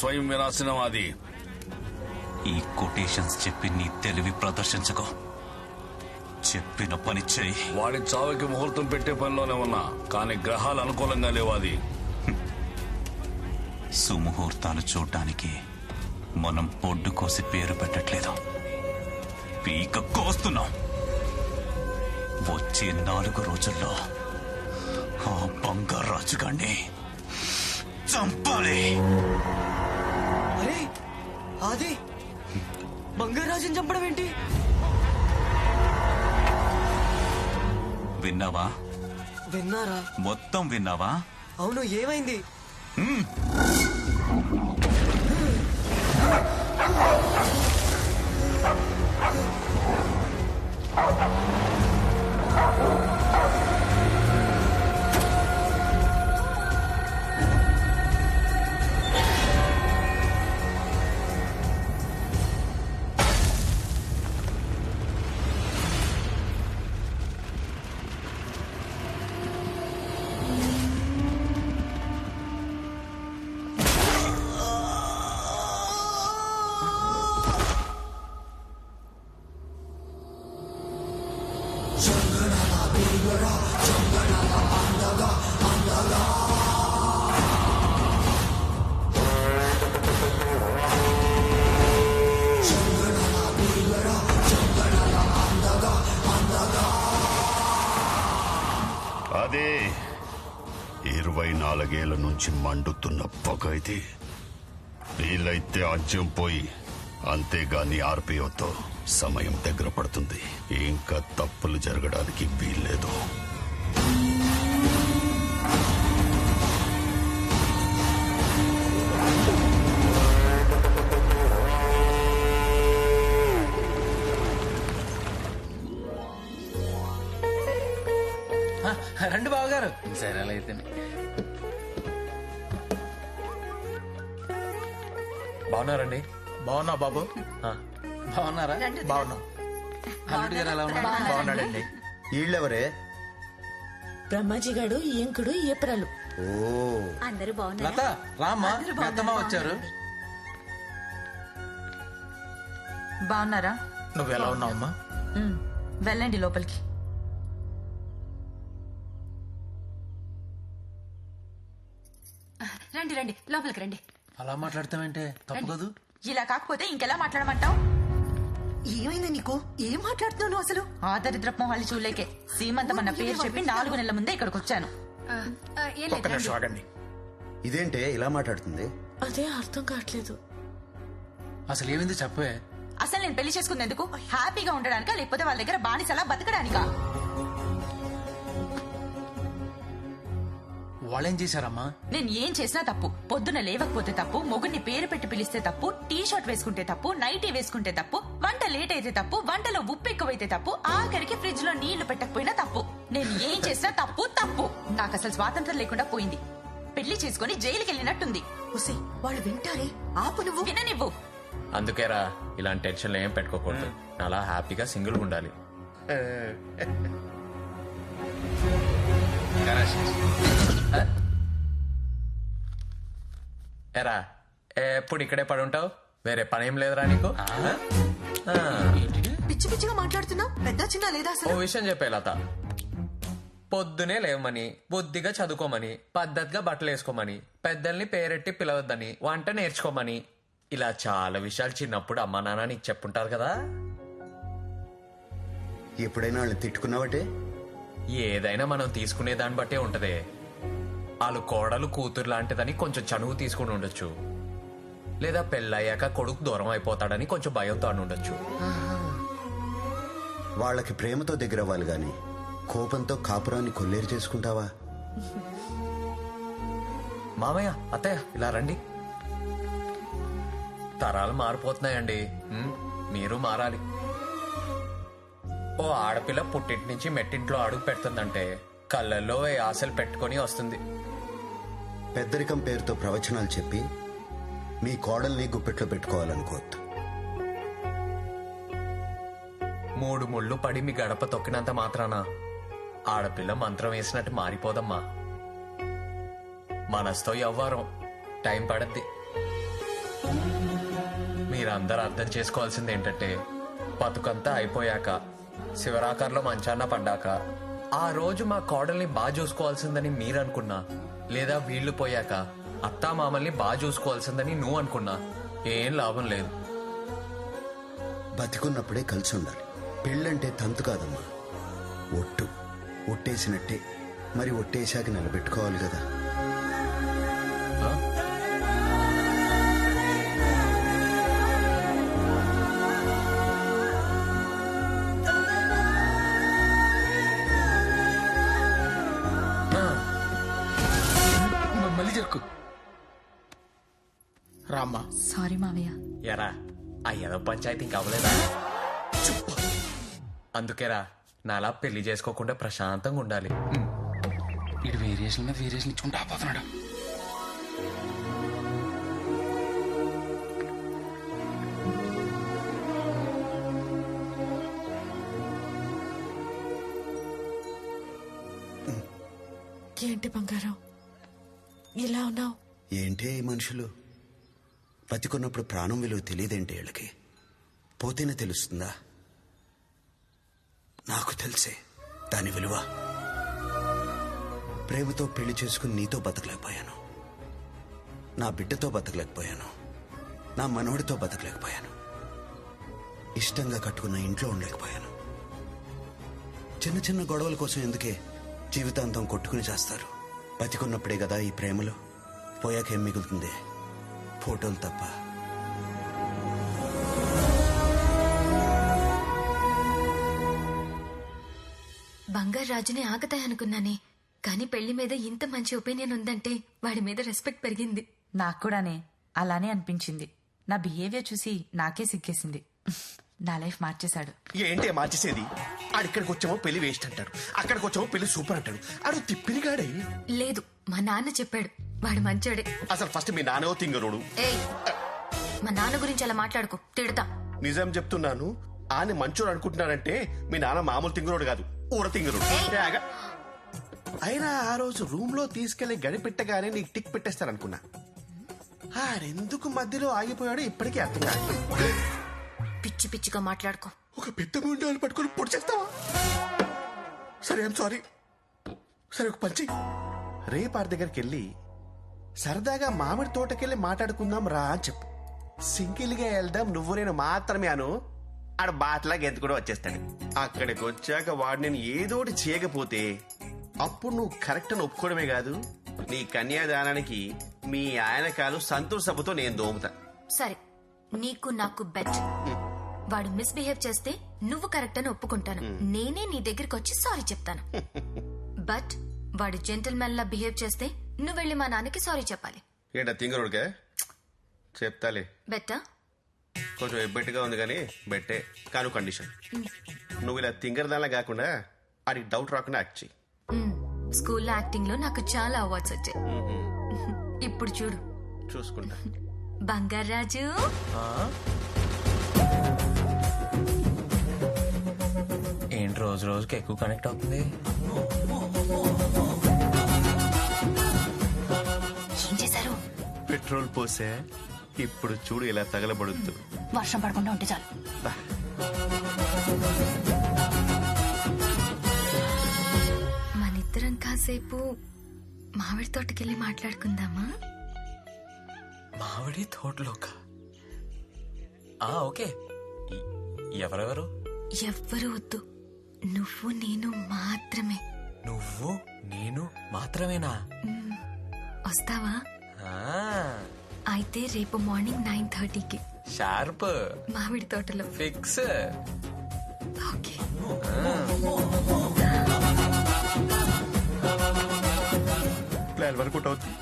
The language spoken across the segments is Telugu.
స్వయం వినాశనం అది. ఈ కొటేషన్స్ చెప్పి నీ తెలివి ప్రదర్శించకు. చెప్పిన పని చెయ్యి. వాడి చావుకి ముహూర్తం పెట్టే పనిలోనే ఉన్నా, కానీ గ్రహాలు అనుకూలంగా లేవు. అది సుముహూర్తాలు చూడ్డానికి మనం పొడ్డు కోసి పేరు పెట్టట్లేదు, పీక కోస్తున్నాం. వచ్చే 4 రోజుల్లో ఆ బంగారాజు గాన్ని చంపాలి. అరే అది బంగారాజుని చంపడం ఏంటి? విన్నావా? విన్నారా? మొత్తం విన్నావా? అవును, ఏమైంది? అదే 24 నుంచి మండుతున్న పొగ. ఇది వీలైతే అజ్యం పోయి, అంతేగాని ఆర్పిఓతో సమయం దగ్గర పడుతుంది. ఇంకా తప్పులు జరగడానికి వీల్లేదు. రండి బావగారు. సరే అలా అయితే బాగున్నారండి? బాగున్నా బాబు. బాగున్నారా? బాగున్నా. అల్లుడు గారు ఎలా ఉన్నారు? బాగున్నాడండి. వీళ్ళెవరే? బ్రహ్మాజీ గాడు, ఈయంకుడు, ఏప్రలు. ఓ, అందరూ లత బాగున్నారా? రామ్మా, పెద్దమ్మ వచ్చారు. బాగున్నారా? నువ్వు ఎలా ఉన్నావమ్మా? వెళ్ళండి లోపలికి. రండి రండి, లోపలికి రండి. అలా మాట్లాడతామంటే తప్పు కాదు. ఇలా కాకపోతే ఇంకెలా మాట్లాడమంటావు? ఏమైంది నీకు? ఏం మాట్లాడుతున్నావు అసలు? ఆ దరిద్రపు మొహాలు చూలేకే సీమంతమన్న పేరు చెప్పి 4 నెలల ముందే ఇక్కడికి వచ్చాను. ఒక్క నిమిషం ఆగండి. ఇదేంటే ఇలా మాట్లాడుతుంది? అదే అర్థం కావట్లేదు. అసలు ఏమైంది చెప్పే. అసలు నేను పెళ్లి చేసుకుంది ఎందుకు? హ్యాపీగా ఉండడానికా, లేకపోతే వాళ్ళ దగ్గర బానిసలా బతకడానికా? వాళ్ళేం చేశారమ్మా? నేను ఏం చేసినా తప్పు. పొద్దున లేవకపోతే తప్పు, మొగుడిని పేరు పెట్టి పిలిస్తే తప్పు, టీ షర్ట్ వేసుకుంటే తప్పు, నైటీ వేసుకుంటే తప్పు, వంట లేట్ అయితే తప్పు, వంటలో ఉప్పు ఎక్కువైతే తప్పు, ఆఖరికి ఫ్రిడ్జ్ లో నీళ్లు పెట్టకపోయినా తప్పు. నేను ఏం చేసినా తప్పు తప్పు. నాకు అసలు స్వాతంత్రం లేకుండా పోయింది. పెళ్లి చేసుకుని జైలుకి వెళ్ళినట్టుంది. ఉసి, వాళ్ళు వింటారే, ఆపు నువ్వు. విననివ్వు. అందుకేరా ఇలాంటి టెన్షన్లు ఏం పెట్టుకోకూడదు. అలా హ్యాపీగా సింగిల్ ఉండాలి. ఎరా ఎప్పుడు ఇక్కడే పడి ఉంటావు? వేరే పని ఏం లేదురా నీకు? పిచ్చి పిచ్చిగా మాట్లాడుతున్నావు. పెద్ద చిన్న లేదా ఓ అసలు? విషయం చెప్పే లత, పొద్దునే లేవమని, బుద్ధిగా చదువుకోమని, పద్ధతిగా బట్టలు వేసుకోమని, పెద్దల్ని పేరెట్టి పిలవద్దని, వంట నేర్చుకోమని, ఇలా చాలా విషయాలు చిన్నప్పుడు అమ్మా నాన్న నీకు చెప్పుంటారు కదా. ఎప్పుడైనా వాళ్ళని తిట్టుకున్నావటే? ఏదైనా మనం తీసుకునే దాన్ని బట్టే ఉంటదే. వాళ్ళు కోడలు కూతురు లాంటిదని కొంచెం చనువు తీసుకుని ఉండొచ్చు, లేదా పెళ్ళయ్యాక కొడుకు దూరం అయిపోతాడని కొంచెం భయంతో అని ఉండొచ్చు. వాళ్ళకి ప్రేమతో దగ్గర అవ్వాలి గాని కోపంతో కాపురాన్ని కొల్లేరు చేసుకుంటావా? మామయ్య, అత్తయ్య, ఇలా రండి. తరాలు మారిపోతున్నాయండి. మీరు మారాలి. ఓ ఆడపిల్ల పుట్టింటి నుంచి మెట్టింట్లో అడుగు పెడుతుందంటే కళ్ళల్లో ఆశలు పెట్టుకొని వస్తుంది. పెద్దరికం పేరుతో ప్రవచనాలు చెప్పి మీ కోడల్ని గుప్పెట్లో పెట్టుకోవాలనుకోవద్దు. 3 ముళ్ళు పడి మీ గడప తొక్కినంత మాత్రాన ఆడపిల్ల మంత్రం వేసినట్టు మారిపోదమ్మా. మనస్తో ఎవ్వరం టైం పడద్ది. మీరందరూ అర్థం చేసుకోవాల్సింది ఏంటంటే బతుకంతా అయిపోయాక శివరాకారంలో మంచాన్న పడ్డాక ఆ రోజు మా కోడల్ని బాగా చూసుకోవాల్సిందని మీరు అనుకున్నా, లేదా వీళ్ళు పోయాక అత్తా మామల్ని బాగా చూసుకోవాల్సిందని నువ్వు అనుకున్నా ఏం లాభం లేదు. బతికున్నప్పుడే కలిసి ఉండాలి. పెళ్ళంటే తంతు కాదమ్మా, ఒట్టు. ఒట్టేసినట్టే, మరి ఒట్టేశాక నిలబెట్టుకోవాలి కదా. మళ్ళీ చెక్కు రామ్మా. సారీ మావయ్య. ఎరా ఆ ఏదో పంచాయతీ ఇంకా అవ్వలేదా? అందుకేరా నాలా పెళ్లి చేసుకోకుండా ప్రశాంతంగా ఉండాలి. ఇటు వేరియేషన్ ఇచ్చుకుంటూ ఆపోతున్నాడు. ఏంటి బంగారం ఇలా ఉన్నావు? ఏంటే ఈ మనుషులు, బతికున్నప్పుడు ప్రాణం విలువ తెలియదేంటి వీళ్ళకి? పోతేనే తెలుస్తుందా? నాకు తెలిసే దాని విలువ. ప్రేమతో పెళ్లి చేసుకుని నీతో బతకలేకపోయాను, నా బిడ్డతో బతకలేకపోయాను, నా మనవడితో బతకలేకపోయాను, ఇష్టంగా కట్టుకున్న ఇంట్లో ఉండలేకపోయాను. చిన్న చిన్న గొడవల కోసం ఎందుకే జీవితాంతం కొట్టుకుని చేస్తారు? బతికున్నప్పుడే కదా ఈ ప్రేమలు, పోయాక ఏం మిగులుతుంది? ఫోటోలు తప్ప. బంగారు రాజునే ఆగతాయనుకున్నానే, కానీ పెళ్లి మీద ఇంత మంచి ఒపీనియన్ ఉందంటే వాడి మీద రెస్పెక్ట్ పెరిగింది. నాకు కూడానే అలానే అనిపించింది. నా బిహేవియర్ చూసి నాకే సిగ్గేసింది. నా లైఫ్ మార్చేశాడు. ఏంటి మార్చేసేది? ఆడిక్కడికి వచ్చామో పెళ్లి వేస్ట్ అంటాడు, అక్కడికి వచ్చామో పెళ్లి సూపర్ అంటాడు. ఆడు తిప్పినిగాడే. లేదు, మా నాన్న చెప్పాడు వాడు మంచోడే. అసలు ఫస్ట్ మీ నాన్నో తింగరుడు. ఏయ్, మా నాన్న గురించి అలా మాట్లాడుకో, తిడతా. నిజం చెప్తున్నాను, ఆయన మంచోడు అనుకుంటున్నాడంటే మీ నాన్న మామూలు తింగరుడు కాదు, ఊర తింగరుడు. అయినా ఆ రోజు రూమ్ లో తీసుకెళ్లి గడి పెట్టగానే నీకు టిక్ పెట్టేస్తారనుకున్నా. ఆడెందుకు మధ్యలో ఆగిపోయాడో ఇప్పటికీ అర్థం కాదు. పిచ్చి పిచ్చిగా మాట్లాడుకో. ఒక పెద్ద ముండాలు పట్టుకుని పొడి చేస్తావా? సరే, ఐమ్ సారీ. సరే, ఒక పంచి రేపు ఆడి దగ్గరికి వెళ్ళి సరదాగా మామిడి తోటకెళ్ళి మాట్లాడుకుందాం రా అని చెప్పు. సింగిల్ గా వెళ్దాం, నువ్వు నేను మాత్రమే అను. ఆడ బాట్లాగా ఎంత కూడా వచ్చేస్తాడు. అక్కడికి వచ్చాక వాడు నేను ఏదోటి చేయకపోతే అప్పుడు నువ్వు కరెక్ట్ అని ఒప్పుకోవడమే కాదు, నీ కన్యాదానానికి మీ ఆయన కాలు సంతూర్ సభతో నేను దోముతా. సరే, నీకు నాకు బెట్. వాడు మిస్బిహేవ్ చేస్తే నువ్వు కరెక్ట్ అని ఒప్పుకుంటాను. నేనే నీ దగ్గరికి వచ్చి సారీ చెప్తాను. బట్ వాడు జెంటిల్మెన్ లా బిహేవ్ చేస్తే నువ్వు వెళ్ళి మా నాన్నకి సారీ చెప్పాలి. ఏంటా తింగరుడికే? చెప్తాలే. బెట్టా? కొంచెం ఎబ్బెట్టుగా ఉంది కానీ బెట్టే, కాను కండిషన్. నువ్వు ఇలా తింగరదానిలా కాకుండా అది డౌట్ రాకుండా యాక్ట్ చెయ్యి. స్కూల్లో యాక్టింగ్ లో నాకు చాలా అవార్డ్స్ వచ్చాయి. ఇప్పుడు చూడు. చూసుకుంటా. బంగారాజు, ఏంటి రోజు రోజుకి ఎక్కువ కనెక్ట్ అవుతుంది? ఏం చేశారు? పెట్రోల్ పోసే, ఇప్పుడు చూడు ఇలా తగలబడుతూ. వర్షం పడకుండా ఉంటే చాలు. మనిద్దరం కాసేపు మామిడి తోటకెళ్ళి మాట్లాడుకుందామా? మామిడి తోటలోక? ఓకే. ఎవరెవరు? ఎవ్వరు వద్దు, నువ్వు నేను మాత్రమే. నువ్వు నేను మాత్రమేనా? వస్తావా? అయితే రేపు మార్నింగ్ 9:30కి షార్ప్. మామిడి తోటలో ఫిక్స్. ఓకే. ప్లాన్ వర్కౌట్ అవుతుంది.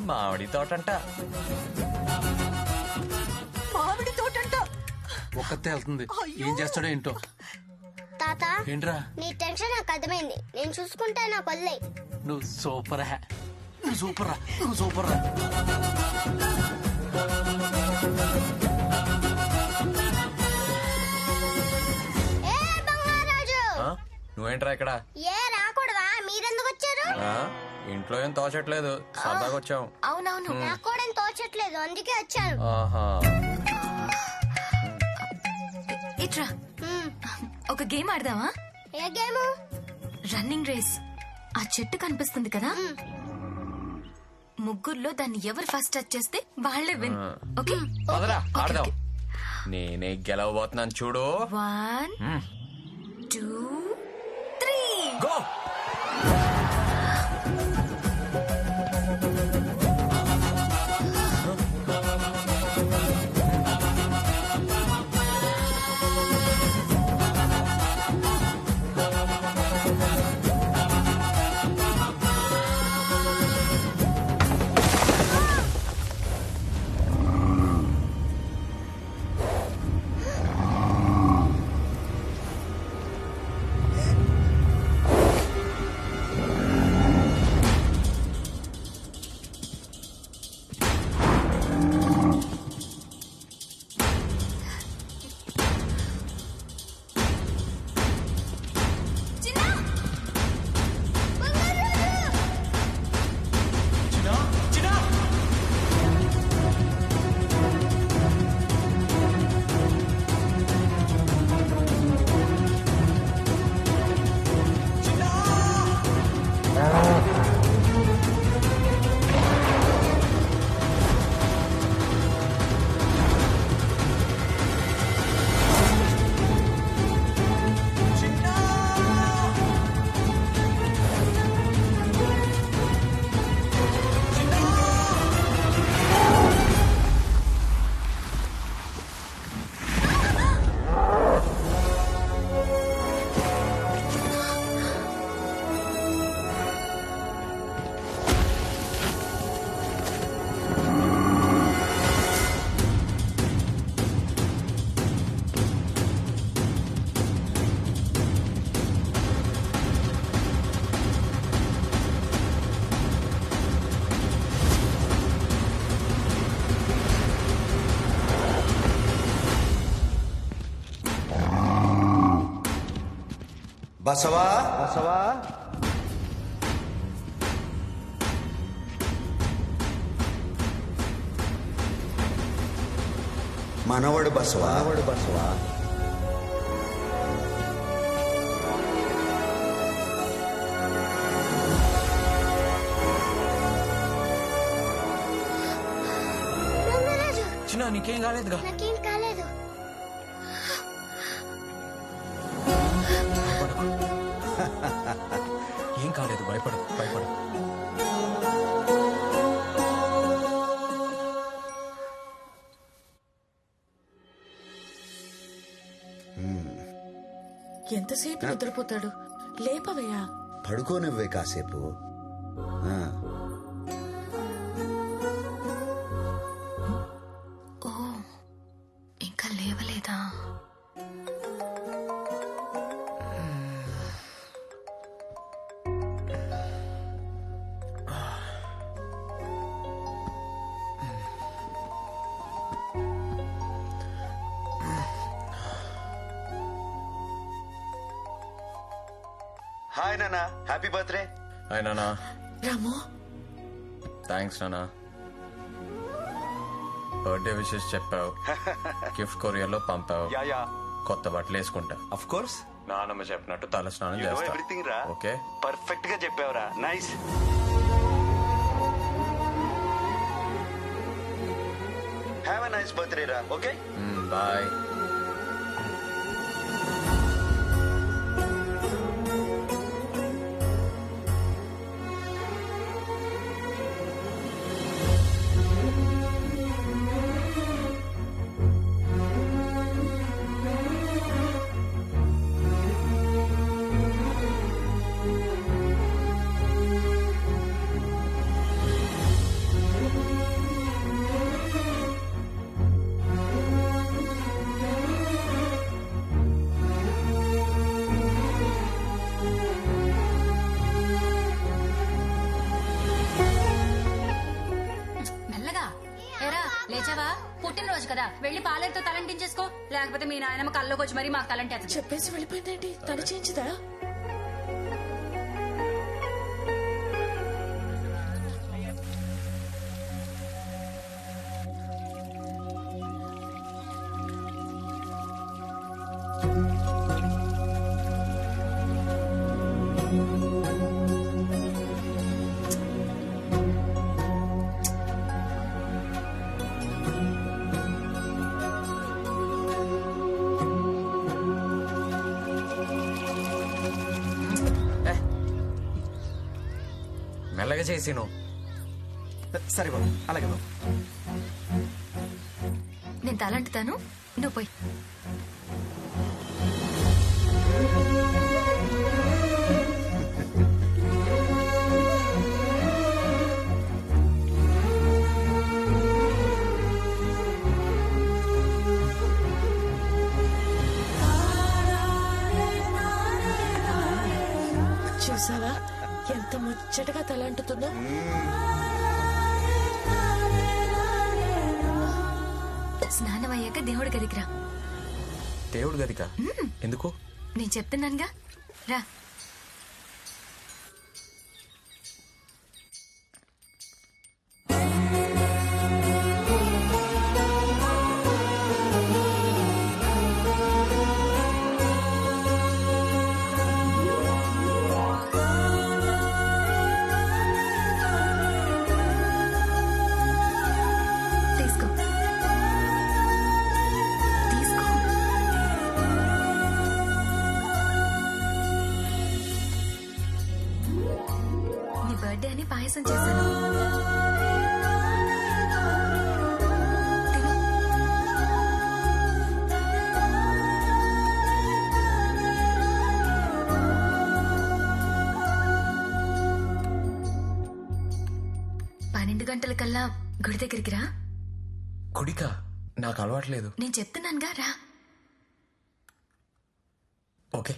మామిడి తోటంట. మామిడి తోటంట. ఒక్కతే వెళ్తుంది, ఏం చేస్తాడో ఏంటో. తాత, ఏంట్రా? నీ టెన్షన్ నాకు అర్థమైంది, నేను చూసుకుంటా, నాకు వదిలే. నువ్వు సూపర్ హే, నువ్వు సూపర్ రా, నువ్వు సూపర్ రా. నువ్వేంట్రా ఇక్కడ? ఏ రాకూడదా? మీరెందుకు వచ్చారు? ఇంట్లో ఏం తోచట్లేదు, సరదాగా వచ్చాం. అవునవును. నాకు కూడా ఏం తోచట్లేదు, అందుకే వచ్చాను. ఆహా. ఇట్రా, ఒక గేమ్ ఆడదామా? ఏ గేమ్? Running race. ఆ చెట్టు కనిపిస్తుంది కదా, ముగ్గురులో దాన్ని ఎవరు ఫస్ట్ టచ్ చేస్తే వాళ్ళే విన్. ఓకే, పదరా ఆడదాం. నేనే గెలవబోతున్నాను చూడు. 1 2 3 గో. బసవా బసవా, మనవడు బసవా, మనవడు బసవా. చిన్న నీకేం కాలేదుగా? నాకేం కాలేదు. ఏం కాలేదు, భయపడు భయపడు. ఎంతసేపు నిద్రపోతాడు? లేపవయ్యా. పడుకోనివ్వే కాసేపు. ఓ, ఇంకా లేవలేదా? హాయ్ నానా, హ్యాపీ బర్త్డే. హాయ్ నానా. రాము, థ్యాంక్స్ నానా. బర్త్డే విషెస్ చెప్పావు, గిఫ్ట్ కొరియర్లో పంపావు, కొత్త బట్టలు వేసుకుంటా. Of course. నానమ్మ చెప్పినట్టు తల స్నానం చేస్తా. ఎవ్రీథింగ్ రా. ఓకే, పర్ఫెక్ట్ గా చెప్పావురా. Nice. Have a nice birthday రా. Okay, bye. లేచావా? పుట్టినరోజు కదా, వెళ్ళి పాలెంతో తలంటించేసుకో, లేకపోతే మీ నాయనమ్మ కల్లోకి వచ్చి మరి మాకు తలంటే చెప్పేసి వెళ్ళిపోయిందేంటి? తను చేయించదా? చేసిను. సరే బాబు, అలాగే బాబు. నేను తలంటుతాను, నువ్వు పోయి. చూసావా ఎంత ముచ్చటగా తలంటుతుందో. స్నానం అయ్యాక దేవుడి గదికి రా. దేవుడు గదికా? ఎందుకు? నేను చెప్తున్నానుగా, రా. తీసుకో తీసుకో. నీ బర్త్డే అని పాయసం చేశాను. తిను. పన్నెండు గంటలకల్లా గుడి దగ్గరికి రా. గుడికా? నాకు అలవాట్లేదు. నేను చెప్తున్నానుగా, రా. ఓకే.